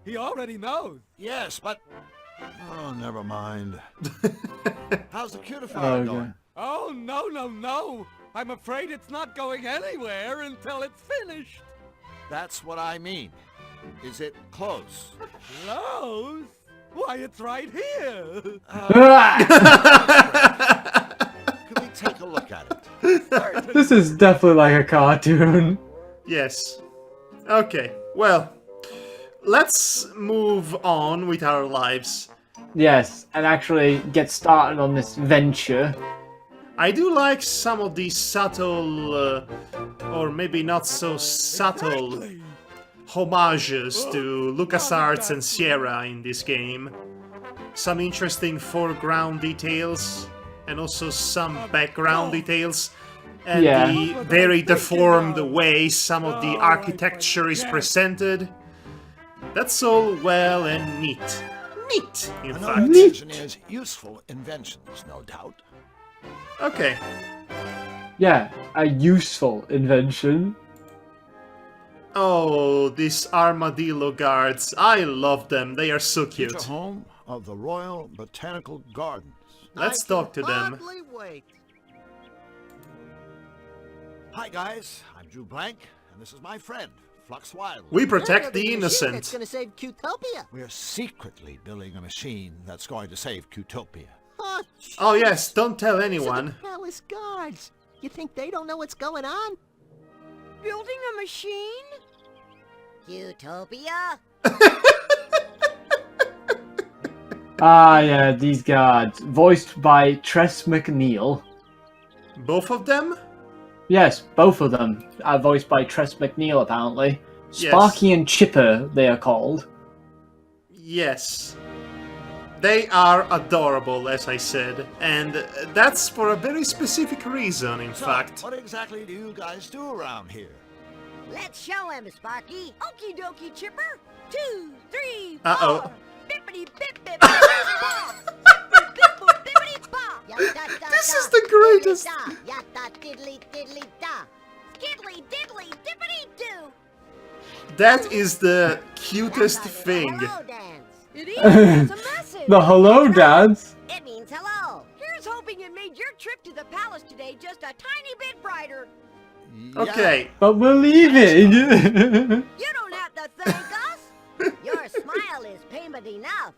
Speaker 10: He already knows.
Speaker 4: Yes, but... Oh, never mind. How's the cutifier
Speaker 3: Oh,
Speaker 4: going?
Speaker 3: God.
Speaker 10: Oh, no. I'm afraid it's not going anywhere until it's finished.
Speaker 4: That's what I mean. Is it close?
Speaker 10: Close? Why, it's right here.
Speaker 4: Can we take a look at it?
Speaker 3: This is definitely like a cartoon.
Speaker 2: Yes. Okay, well, let's move on with our lives.
Speaker 3: Yes, and actually get started on this venture.
Speaker 2: I do like some of these subtle, or maybe not so subtle,
Speaker 10: Exactly.
Speaker 2: homages to LucasArts and Sierra in this game. Some interesting foreground details, and also some background details, and
Speaker 3: Yeah.
Speaker 2: the very deformed way some of the architecture is presented. That's all well and neat. Neat, in
Speaker 4: I know
Speaker 2: fact.
Speaker 4: the engineer's useful inventions, no doubt.
Speaker 2: Okay.
Speaker 3: Yeah, a useful invention.
Speaker 2: Oh, these armadillo guards. I love them. They are so cute.
Speaker 4: Future home of the Royal Botanical Gardens.
Speaker 2: Let's
Speaker 8: I
Speaker 2: talk
Speaker 8: can
Speaker 2: to them.
Speaker 8: hardly wait.
Speaker 4: Hi guys, I'm Drew Blank, and this is my friend, Flux Wiley.
Speaker 2: We
Speaker 8: We're
Speaker 2: protect
Speaker 8: building
Speaker 2: the
Speaker 8: a machine
Speaker 2: innocent.
Speaker 8: That's gonna save Qtopia.
Speaker 4: We're secretly building a machine that's going to save Qtopia.
Speaker 8: Oh,
Speaker 2: Oh yes, don't tell
Speaker 8: these are
Speaker 2: anyone.
Speaker 8: the palace guards. You think they don't know what's going on?
Speaker 11: Building a machine?
Speaker 8: Qtopia?
Speaker 3: Ah, yeah, these guards. Voiced by Tress McNeil.
Speaker 2: Both of them?
Speaker 3: Yes, both of them are voiced by Tress McNeil, apparently.
Speaker 2: Yes.
Speaker 3: Sparky and Chipper, they are called.
Speaker 2: Yes. They are adorable, as I said, and that's for a very specific reason, in fact.
Speaker 4: What exactly do you guys do around here?
Speaker 8: Let's show him, Sparky.
Speaker 11: Okie dokie, Chipper. 2, 3, 4.
Speaker 2: Uh-oh.
Speaker 11: Bippity bip bip bippity bop. Bip boop bippity bop.
Speaker 2: This is the greatest!
Speaker 8: Yatta diddly diddly da.
Speaker 11: Skiddly diddly dippity doo.
Speaker 2: That is the cutest thing.
Speaker 8: Hello dance.
Speaker 11: It is. It's a message.
Speaker 3: The hello dance.
Speaker 8: It means hello.
Speaker 11: Here's hoping it made your trip to the palace today just a tiny bit brighter.
Speaker 2: Okay.
Speaker 3: But we're leaving.
Speaker 11: You don't have to thank us.
Speaker 8: Your smile is payment enough.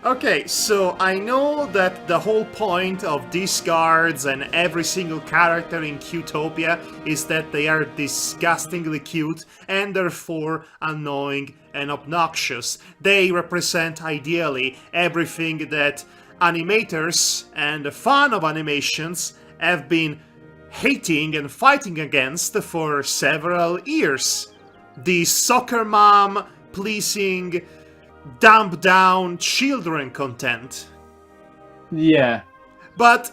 Speaker 2: Okay, so I know that the whole point of these guards and every single character in Cutopia is that they are disgustingly cute and therefore annoying and obnoxious. They represent ideally everything that animators and the fan of animations have been hating and fighting against for several years. The soccer mom pleasing dumb down children content.
Speaker 3: Yeah.
Speaker 2: But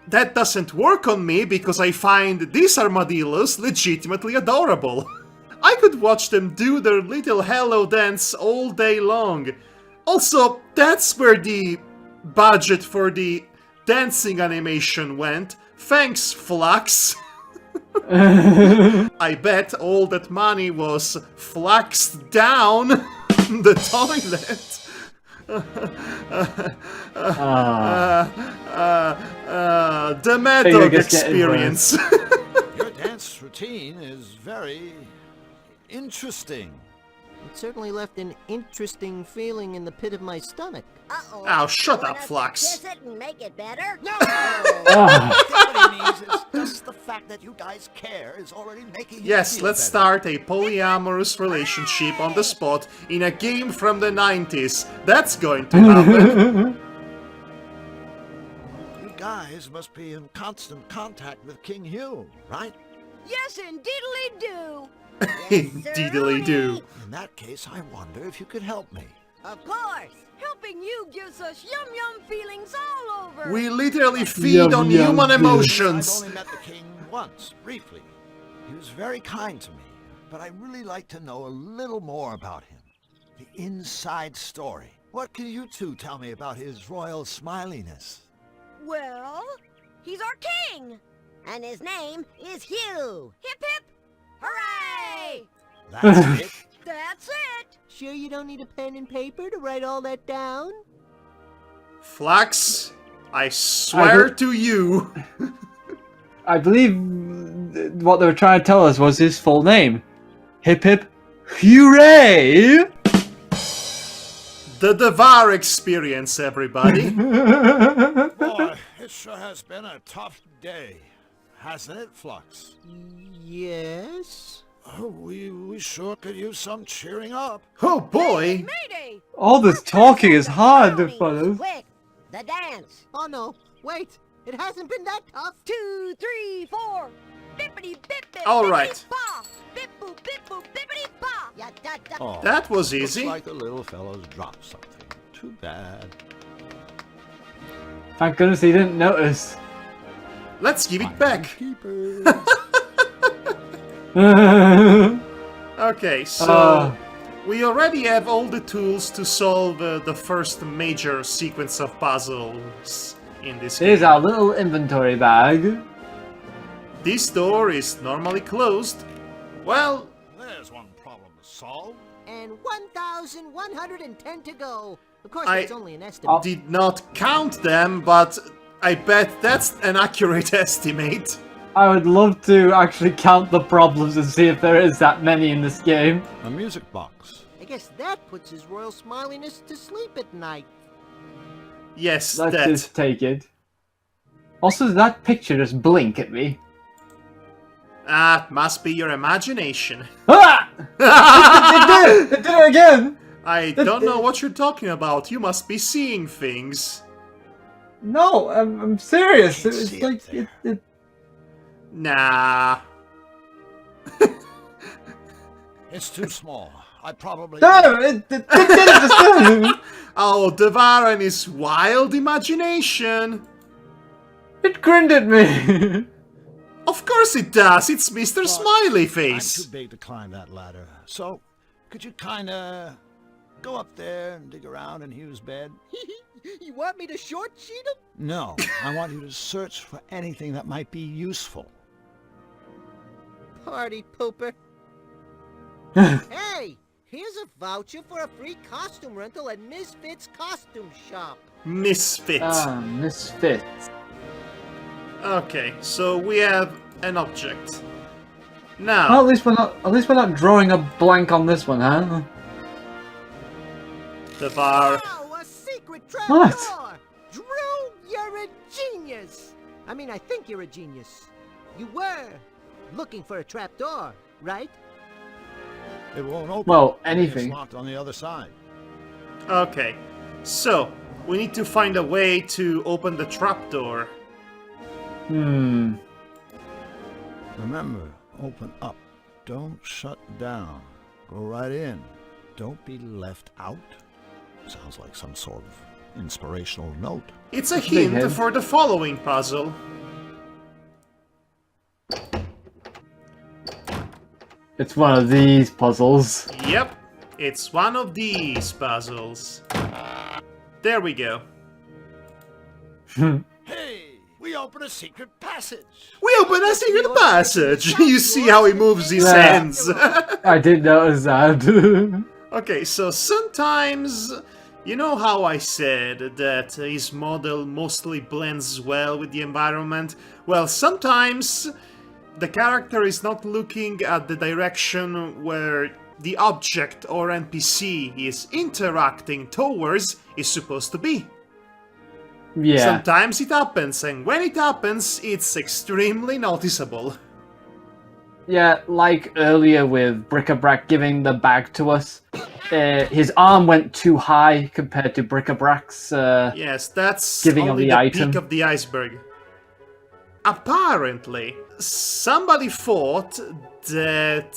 Speaker 2: that doesn't work on me because I find these armadillos legitimately adorable. I could watch them do their little hello dance all day long. Also, that's where the budget for the dancing animation went. Thanks, Flux. I bet all that money was fluxed down the toilet. The Madhog experience.
Speaker 4: Your dance routine is very interesting.
Speaker 8: It certainly left an interesting feeling in the pit of my stomach. Uh-oh.
Speaker 2: Oh, shut up,
Speaker 8: Wanna
Speaker 2: Flux.
Speaker 8: kiss it and make it better?
Speaker 4: No! What he means is just the fact that you guys care is already making him
Speaker 2: Yes,
Speaker 4: feel
Speaker 2: let's
Speaker 4: better.
Speaker 2: start a polyamorous relationship on the spot in a game from the 90s. That's going to happen.
Speaker 4: You guys must be in constant contact with King Hugh, right?
Speaker 11: Yes, indeedly do.
Speaker 2: Diddly do.
Speaker 4: In that case, I wonder if you could help me.
Speaker 8: Of course.
Speaker 11: Helping you gives us yum-yum feelings all over.
Speaker 2: We literally feed
Speaker 3: Yum,
Speaker 2: on
Speaker 3: yum,
Speaker 2: human
Speaker 3: yum.
Speaker 2: emotions.
Speaker 4: I've only met the king once, briefly. He was very kind to me, but I'd really like to know a little more about him. The inside story. What can you two tell me about his royal smiliness?
Speaker 11: Well, he's our king.
Speaker 8: And his name is Hugh.
Speaker 11: Hip hip, hooray!
Speaker 4: That's it?
Speaker 11: That's it.
Speaker 8: Sure you don't need a pen and paper to write all that down?
Speaker 2: Flux, I swear to you.
Speaker 3: I believe what they were trying to tell us was his full name. Hip hip, hooray!
Speaker 2: The Devar experience, everybody.
Speaker 4: Boy, it sure has been a tough day, hasn't it, Flux?
Speaker 8: Yes.
Speaker 4: Oh, we sure could use some cheering up.
Speaker 2: Oh boy.
Speaker 11: Mayday.
Speaker 3: All this talking is hard to
Speaker 8: Brownies,
Speaker 3: follow.
Speaker 8: Quick, the dance. Oh no, wait. It hasn't been that tough.
Speaker 11: 2, 3, 4. Bippity bip bip.
Speaker 2: All
Speaker 11: bippity
Speaker 2: right.
Speaker 11: bop. Bip boop bippity bop.
Speaker 8: Ya da da.
Speaker 4: Oh,
Speaker 2: That was
Speaker 4: looks
Speaker 2: easy.
Speaker 4: like the little fellow's dropped something. Too bad.
Speaker 3: Thank goodness he didn't notice.
Speaker 2: Let's give it back.
Speaker 4: Keepers.
Speaker 2: Okay, so we already have all the tools to solve the first major sequence of puzzles in this
Speaker 3: Here's
Speaker 2: game.
Speaker 3: our little inventory bag.
Speaker 2: This door is normally closed. Well,
Speaker 4: There's one problem to solve.
Speaker 8: And 1,110 to go. Of course,
Speaker 2: I-
Speaker 8: that's only an estimate.
Speaker 2: did not count them, but I bet that's an accurate estimate.
Speaker 3: I would love to actually count the problems and see if there is that many in this game.
Speaker 4: A music box.
Speaker 8: I guess that puts his royal smiliness to sleep at night.
Speaker 2: Yes,
Speaker 3: Let's
Speaker 2: that.
Speaker 3: just take it. Also, does that picture just blink at me?
Speaker 2: Ah, must be your imagination.
Speaker 3: Ah! It did! It did it again!
Speaker 2: I don't know what you're talking about. You must be seeing things.
Speaker 3: No, I'm serious.
Speaker 4: Can't
Speaker 3: It's
Speaker 4: see
Speaker 3: like
Speaker 4: it
Speaker 3: it.
Speaker 2: Nah.
Speaker 4: It's too small. I probably...
Speaker 3: No, it did it just then.
Speaker 2: Oh, Devar and his wild imagination.
Speaker 3: It grinned at me.
Speaker 2: Of course it does. It's Mr.
Speaker 4: But
Speaker 2: Smiley
Speaker 4: I'm
Speaker 2: Face.
Speaker 4: too big to climb that ladder. So, could you kinda go up there and dig around in Hugh's bed?
Speaker 8: You want me to short sheet him?
Speaker 4: No, I want you to search for anything that might be useful.
Speaker 8: Party pooper. Hey, here's a voucher for a free costume rental at Misfits Costume Shop.
Speaker 2: Misfit.
Speaker 3: Misfit.
Speaker 2: Okay, so we have an object.
Speaker 3: Well,
Speaker 2: Now,
Speaker 3: at least we're not drawing a blank on this one, huh?
Speaker 2: Devar.
Speaker 8: Oh, a secret trap
Speaker 3: What?
Speaker 8: door! Drew, you're a genius! I mean, I think you're a genius. You were looking for a trap door, right?
Speaker 4: It won't open.
Speaker 3: Well,
Speaker 4: It's
Speaker 3: anything.
Speaker 4: locked on the other side.
Speaker 2: Okay, so we need to find a way to open the trapdoor.
Speaker 4: Remember, open up. Don't shut down. Go right in. Don't be left out. Sounds like some sort of inspirational note.
Speaker 2: It's a
Speaker 3: That's a big
Speaker 2: hint
Speaker 3: hint.
Speaker 2: for the following puzzle.
Speaker 3: It's one of these puzzles.
Speaker 2: Yep, it's one of these puzzles. There we go.
Speaker 4: Hey, we open a secret passage.
Speaker 2: We open a secret passage! You see how he moves his
Speaker 3: Yeah.
Speaker 2: hands.
Speaker 3: I did notice that.
Speaker 2: Okay, so sometimes, you know how I said that his model mostly blends well with the environment? Well, sometimes the character is not looking at the direction where the object or NPC he is interacting towards is supposed to be.
Speaker 3: Yeah.
Speaker 2: Sometimes it happens, and when it happens, it's extremely noticeable.
Speaker 3: Yeah, like earlier with Bric-a-Brac giving the bag to us. His arm went too high compared to Bric-a-Brac's
Speaker 2: Yes, that's
Speaker 3: giving of
Speaker 2: only
Speaker 3: the
Speaker 2: the
Speaker 3: item.
Speaker 2: peak of the iceberg. Apparently, somebody thought that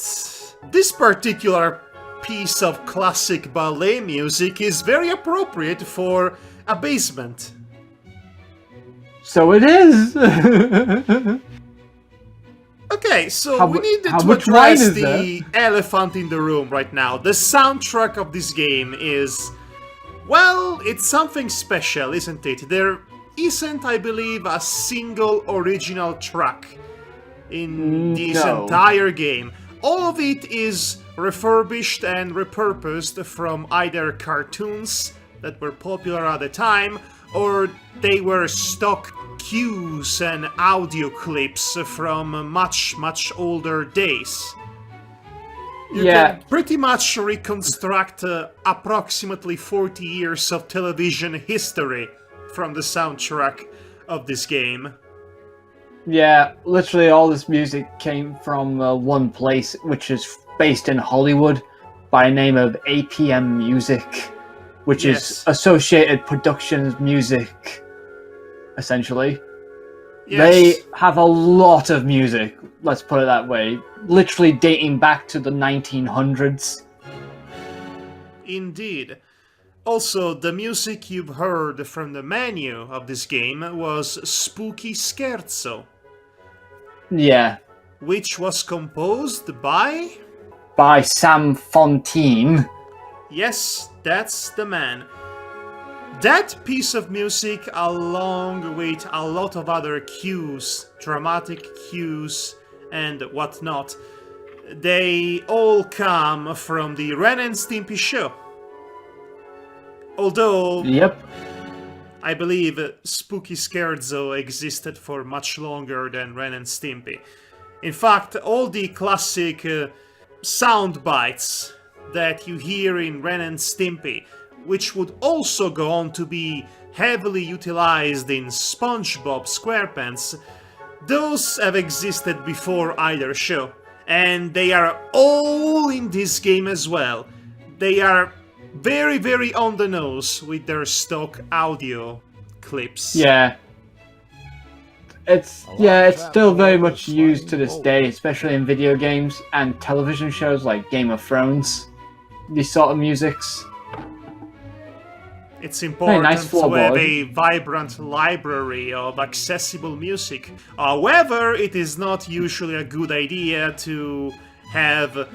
Speaker 2: this particular piece of classic ballet music is very appropriate for a basement.
Speaker 3: So it is!
Speaker 2: Okay, so
Speaker 3: How
Speaker 2: we
Speaker 3: mu-
Speaker 2: need
Speaker 3: how
Speaker 2: to
Speaker 3: much wine
Speaker 2: address
Speaker 3: is
Speaker 2: the elephant in the room right now. The soundtrack of this game is... well, it's something special, isn't it? There isn't, I believe, a single original track in this
Speaker 3: No.
Speaker 2: entire game. All of it is refurbished and repurposed from either cartoons that were popular at the time, or they were stock cues and audio clips from much, much older days. You
Speaker 3: Yeah.
Speaker 2: can pretty much reconstruct approximately 40 years of television history from the soundtrack of this game.
Speaker 3: Yeah, literally all this music came from one place, which is based in Hollywood, by the name of APM Music, which
Speaker 2: Yes.
Speaker 3: is Associated Productions Music, essentially.
Speaker 2: Yes.
Speaker 3: They have a lot of music, let's put it that way, literally dating back to the 1900s.
Speaker 2: Indeed. Also, the music you've heard from the menu of this game was Spooky Scherzo,
Speaker 3: Yeah,
Speaker 2: which was composed by...
Speaker 3: by Sam Fontaine.
Speaker 2: yes, that's the man. That piece of music, along with a lot of other cues, dramatic cues, and whatnot, they all come from the Ren and Stimpy show. Although,
Speaker 3: Yep.
Speaker 2: I believe Spooky Scherzo existed for much longer than Ren and Stimpy. In fact, all the classic sound bites that you hear in Ren and Stimpy, which would also go on to be heavily utilized in SpongeBob SquarePants, those have existed before either show. And they are all in this game as well. They are very, very on the nose with their stock audio clips.
Speaker 3: Yeah. It's still very much used to this day, especially in video games and television shows like Game of Thrones. These sort of musics.
Speaker 2: It's important
Speaker 3: nice
Speaker 2: to have
Speaker 3: floorboard.
Speaker 2: a vibrant library of accessible music. However, it is not usually a good idea to have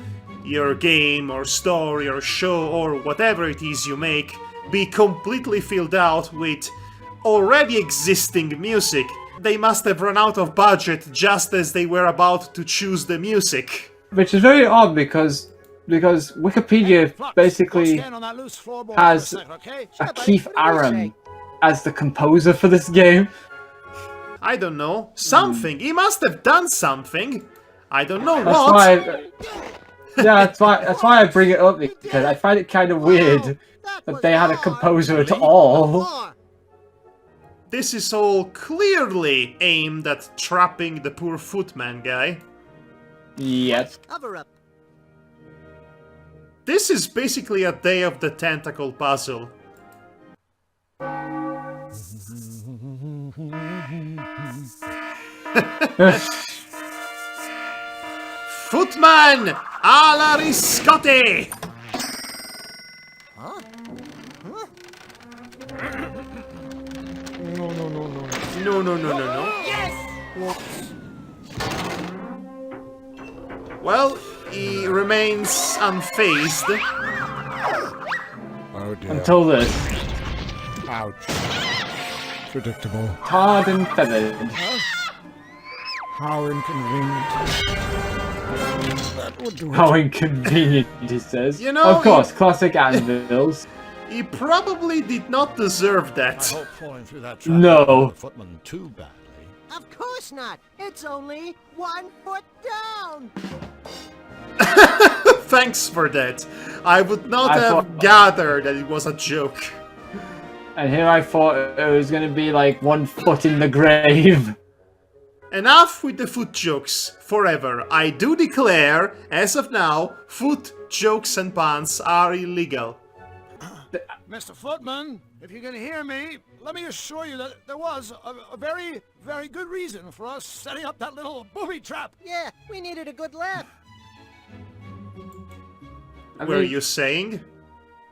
Speaker 2: your game or story or show or whatever it is you make be completely filled out with already existing music. They must have run out of budget just as they were about to choose the music.
Speaker 3: Which is very odd because Wikipedia basically has a Keith Aram as the composer for this game.
Speaker 2: I don't know. Something. He must have done something. I don't know
Speaker 3: That's
Speaker 2: what.
Speaker 3: why. That's why I bring it up, because I find it kind of weird that they had a composer at all.
Speaker 2: This is all clearly aimed at trapping the poor footman guy.
Speaker 3: Yes.
Speaker 8: Cover up.
Speaker 2: This is basically a Day of the Tentacle puzzle. Footman alla riscotti! No.
Speaker 8: Yes!
Speaker 2: Well, he remains unfazed.
Speaker 7: Oh dear.
Speaker 3: Until this.
Speaker 7: Ouch. Predictable.
Speaker 3: Hard and feathered.
Speaker 7: How inconvenient. That would do it.
Speaker 3: How inconvenient, he says.
Speaker 2: You know,
Speaker 3: of course, classic anvils.
Speaker 2: He probably did not deserve that.
Speaker 4: I hope falling through that trap
Speaker 3: No.
Speaker 4: didn't hurt the footman too badly.
Speaker 8: Of course not. It's only 1 foot down.
Speaker 2: Thanks for that. I would not
Speaker 3: I
Speaker 2: have
Speaker 3: thought-
Speaker 2: gathered that it was a joke.
Speaker 3: And here I thought it was going to be like 1 foot in the grave.
Speaker 2: Enough with the foot jokes. Forever. I do declare, as of now, foot jokes and puns are illegal.
Speaker 4: Mr. Footman, if you can hear me, let me assure you that there was a very, very good reason for us setting up that little booby trap.
Speaker 8: Yeah, we needed a good laugh.
Speaker 3: I
Speaker 2: Were
Speaker 3: mean,
Speaker 2: you saying?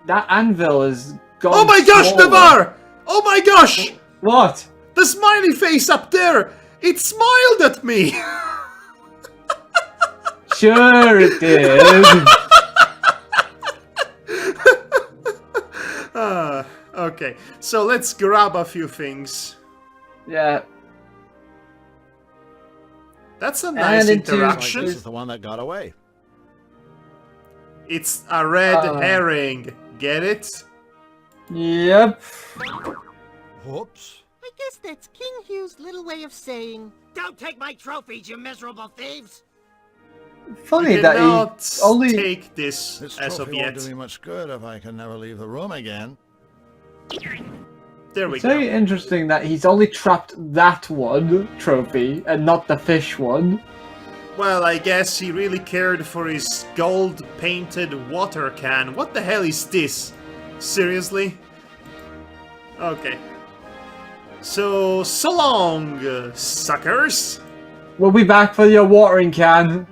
Speaker 3: That anvil is gone.
Speaker 2: Oh my gosh,
Speaker 3: smaller.
Speaker 2: Navar! Oh my gosh!
Speaker 3: What?
Speaker 2: The smiley face up there! It smiled at me!
Speaker 3: Sure it did.
Speaker 2: Okay, so let's grab a few things.
Speaker 3: Yeah.
Speaker 2: That's a nice
Speaker 3: And into-
Speaker 2: interaction.
Speaker 4: This is the one that got away.
Speaker 2: It's a red
Speaker 3: Oh.
Speaker 2: herring. Get it?
Speaker 3: Yep.
Speaker 4: Whoops.
Speaker 8: I guess that's King Hugh's little way of saying, "Don't take my trophies, you miserable thieves!"
Speaker 3: Funny
Speaker 2: You
Speaker 3: that
Speaker 2: cannot
Speaker 3: he only.
Speaker 2: take this
Speaker 4: This
Speaker 2: as of
Speaker 4: trophy won't
Speaker 2: yet.
Speaker 4: do me much good if I can never leave the room again.
Speaker 2: There we
Speaker 3: It's very
Speaker 2: go.
Speaker 3: interesting that he's only trapped that one trophy and not the fish one.
Speaker 2: Well, I guess he really cared for his gold-painted water can. What the hell is this? Seriously? Okay. So long, suckers.
Speaker 3: We'll be back for your watering can.